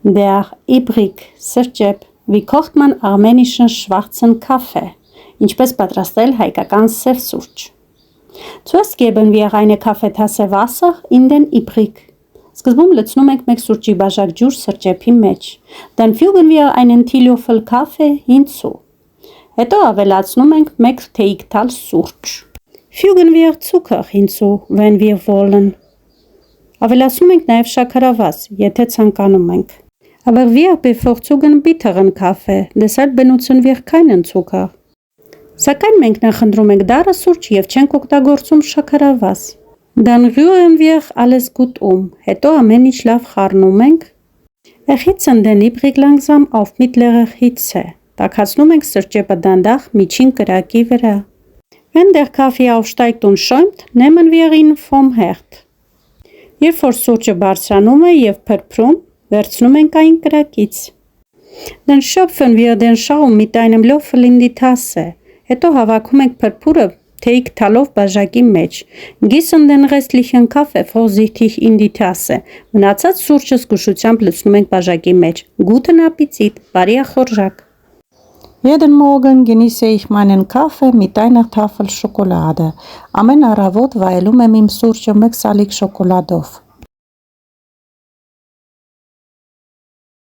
Der übrig սրճեպ Wie kocht man armenischen schwarzen Kaffee? Ինչպես պատրաստել հայկական սև սուրճ։ Zuerst geben wir eine Kaffeetasse Wasser in den übrig. Սկզբում լցնում ենք մեկ սուրճի բաժակ ջուր սրճեպի մեջ։ Dann fügen wir einen Teelöffel Kaffee hinzu. Հետո ավելացնում ենք մեկ թեյիկ թալ սուրճ։ Fügen wir Zucker hinzu, wenn wir wollen. Ավելացնում ենք նաև շաքարավազ, եթե ցանկանում ենք։ Aber wir bevorzugen bitteren Kaffee, deshalb benutzen wir keinen Zucker. Սակայն մենք նախընտրում ենք դառը սուրճ եւ չենք օգտագործում շաքարավազ։ Dann rühren wir alles gut Հետո ամեն ինչ լավ խառնում ենք։ Erhitzen den übrig langsam auf mittlere Hitze. Տաքացնում ենք սրճեպը դանդաղ միջին կրակի վրա։ Wenn der Kaffee aufsteigt und schäumt, nehmen wir ihn vom Herd. Երբ որ սուրճը բարձրանում է եւ փրփրում, վերցնում ենք այն կրակից։ Dann schöpfen wir den Schaum mit einem Löffel in die Tasse. Հետո հավաքում ենք փրփուրը թեյիկ թալով բաժակի մեջ։ Gießen den restlichen Kaffee vorsichtig in die Tasse. Մնացած սուրճը զգուշությամբ լցնում ենք բաժակի մեջ։ Guten Appetit, բարի ախորժակ։ Jeden Morgen genieße ich meinen Kaffee mit einer Tafel Schokolade. Ամեն առավոտ վայելում եմ իմ սուրճը մեկ սալիկ շոկոլադով։